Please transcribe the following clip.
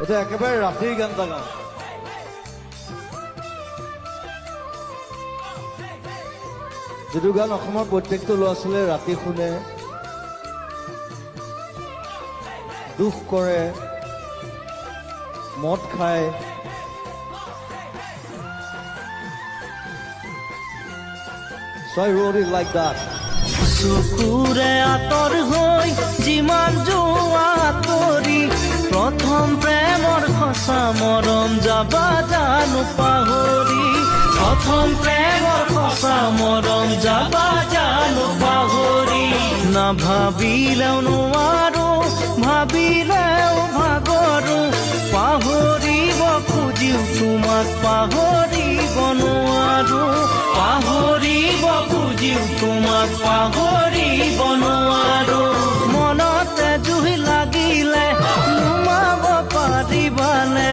এটা একেবাৰে ৰাতিৰ গান এটা গাওঁ। যিটো গান অসমৰ প্ৰত্যেকটো ল'ৰা ছোৱালীয়ে ৰাতি শুনে, দুখ কৰে, মদ খায়, so I wrote it like that. চকুৰে আঁতৰ হৈ যিমান যোৱা তৰি প্ৰথম প্ৰেমৰ সঁচা মৰম যাবা জানো পাহৰি প্ৰথম প্ৰেমৰ সঁচা মৰম যাবা জানো পাহৰি নাভাবিলেও নোৱাৰো ভাবিলেও ভাগৰো পাহৰিব খুজিও তোমাক পাহৰিব নোৱাৰো পাহৰিব খুজিও তোমাক পাহৰি